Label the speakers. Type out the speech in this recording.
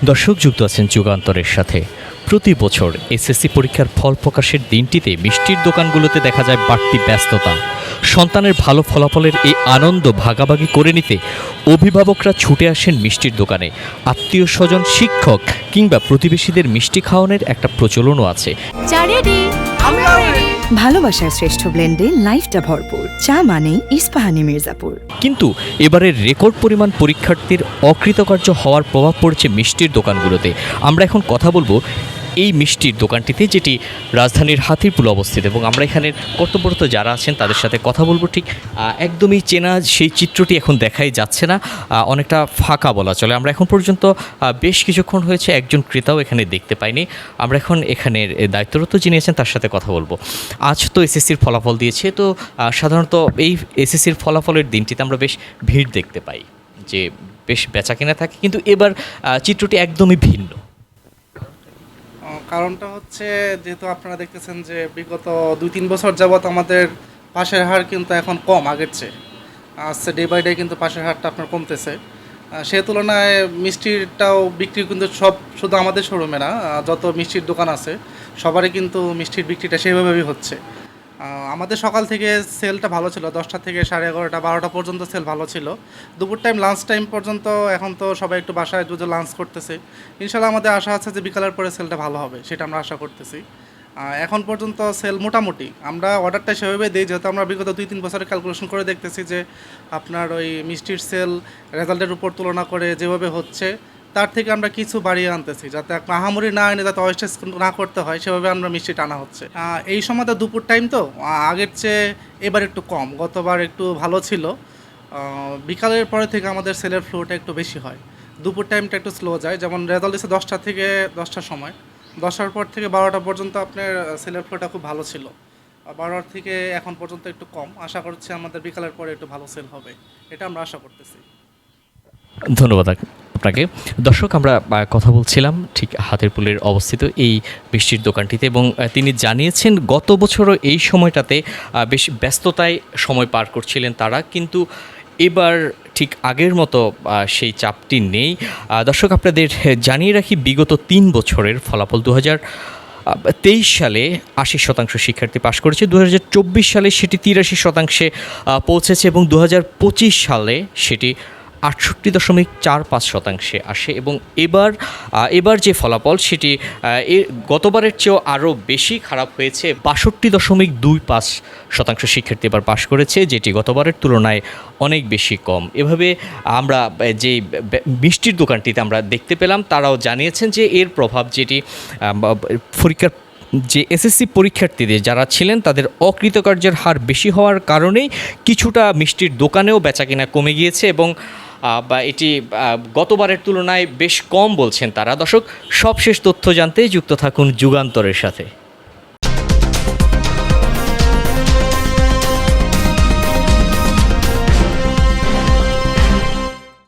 Speaker 1: দর্শক যুক্ত আছেন যুগান্তরের সাথে। প্রতি বছর এসএসসি পরীক্ষার ফল প্রকাশের দিনটিতে মিষ্টির দোকানগুলোতে দেখা যায় বাড়তি ব্যস্ততা। সন্তানের ভালো ফলাফলের এই আনন্দ ভাগাভাগি করে নিতে অভিভাবকরা ছুটে আসেন মিষ্টির দোকানে। আত্মীয় স্বজন, শিক্ষক কিংবা প্রতিবেশীদের মিষ্টি খাওয়ানোর একটা প্রচলনও আছে।
Speaker 2: ভালোবাসার শ্রেষ্ঠ ব্লেন্ডে লাইফটা ভরপুর। চা মানেই ইস্পাহানি মির্জাপুর।
Speaker 1: কিন্তু এবারের রেকর্ড পরিমাণ পরীক্ষার্থীর অকৃতকার্য হওয়ার প্রভাব পড়েছে মিষ্টির দোকানগুলোতে। আমরা এখন কথা বলবো এই মিষ্টির দোকানটিতে, যেটি রাজধানীর হাতিরপুলে অবস্থিত, এবং আমরা এখানের কর্তব্যরত যারা আছেন তাদের সাথে কথা বলবো। ঠিক একদমই চেনা সেই চিত্রটি এখন দেখাই যাচ্ছে না, অনেকটা ফাঁকা বলা চলে। আমরা এখন পর্যন্ত বেশ কিছুক্ষণ হয়েছে একজন ক্রেতাও এখানে দেখতে পাইনি। আমরা এখন এখানের দায়িত্বরত যিনি আছেন তার সাথে কথা বলবো। আজ তো এসএসসির ফলাফল দিয়েছে, তো সাধারণত এই এসএসসির ফলাফলের দিনটিতে আমরা বেশ ভিড় দেখতে পাই, যে বেশ বেচাকেনা থাকে, কিন্তু এবার চিত্রটি একদমই ভিন্ন।
Speaker 3: কারণটা হচ্ছে, যেহেতু আপনারা দেখতেছেন যে বিগত 2-3 বছর যাবৎ আমাদের পাশের হার কিন্তু এখন কম আগের চেয়ে। আজকে ডে বাই ডে কিন্তু পাশের হারটা আপনার কমতেছে। সে তুলনায় মিষ্টিরটাও বিক্রি কিন্তু শুধু আমাদের শোরুমে না, যত মিষ্টির দোকান আছে সবারই কিন্তু মিষ্টির বিক্রিটা সেভাবেই হচ্ছে। আমাদের সকাল থেকে সেলটা ভালো ছিল, 10টা থেকে 11:30, 12টা পর্যন্ত সেল ভালো ছিল। দুপুর টাইম, লাঞ্চ টাইম পর্যন্ত এখন তো সবাই একটু বাসায় দুটো লাঞ্চ করতেছে। ইনশাল্লাহ আমাদের আশা আছে যে বিকালের পরে সেলটা ভালো হবে, সেটা আমরা আশা করতেছি। এখন পর্যন্ত সেল মোটামুটি আমরা অর্ডারটা সেভাবে দিই, যেহেতু আমরা বিগত 2-3 বছরের ক্যালকুলেশন করে দেখতেছি যে আপনার ওই মিষ্টির সেল রেজাল্টের উপর তুলনা করে যেভাবে হচ্ছে তার থেকে আমরা কিছু বাড়িয়ে আনতেছি, যাতে আহামরি না এনে যাতে ওয়েস্টেজ না করতে হয়, সেভাবে আমরা মিষ্টিটা আনা হচ্ছে। এই সময় তো দুপুর টাইম, তো আগের চেয়ে এবার একটু কম, গতবার একটু ভালো ছিল। বিকালের পরে থেকে আমাদের সেলের ফ্লোটা একটু বেশি হয়, দুপুর টাইমটা একটু স্লো যায়। যেমন রেজাল্ট দিচ্ছে 10টা থেকে 10টার সময়, 10টার পর থেকে 12টা পর্যন্ত আপনার সেলের ফ্লোটা খুব ভালো ছিল। 12টার থেকে এখন পর্যন্ত একটু কম। আশা করছি আমাদের বিকালের পরে একটু ভালো সেল হবে, এটা আমরা আশা করতেছি।
Speaker 1: ধন্যবাদ আপনাকে। দর্শক, আমরা কথা বলছিলাম ঠিক হাতিরপুলের অবস্থিত এই মিষ্টির দোকানটিতে, এবং তিনি জানিয়েছেন গত বছরও এই সময়টাতে বেশ ব্যস্ততায় সময় পার করছিলেন তারা, কিন্তু এবার ঠিক আগের মতো সেই চাপটি নেই। দর্শক, আপনাদের জানিয়ে রাখি, বিগত 3 বছরের ফলাফল 2023 সালে 80% শিক্ষার্থী পাশ করেছে, 2024 সালে সেটি 83% পৌঁছেছে, এবং 2025 সালে সেটি 68.45% আসে। এবং এবার যে ফলাফল সেটি গতবারের চেয়েও আরও বেশি খারাপ হয়েছে। 62.25% শিক্ষার্থী এবার পাশ করেছে, যেটি গতবারের তুলনায় অনেক বেশি কম। এভাবে আমরা যে মিষ্টির দোকানটিতে আমরা দেখতে পেলাম, তারাও জানিয়েছেন যে এর প্রভাব, যেটি পরীক্ষার যে এসএসসি পরীক্ষার্থীদের যারা ছিলেন তাদের অকৃতকার্যের হার বেশি হওয়ার কারণেই কিছুটা মিষ্টির দোকানেও বেচাকেনা কমে গিয়েছে, এবং এটি গতবারের তুলনায় বেশ কম বলছেন তারা। দর্শক, সবশেষ তথ্য জানতে যুক্ত থাকুন যুগান্তরের সাথে।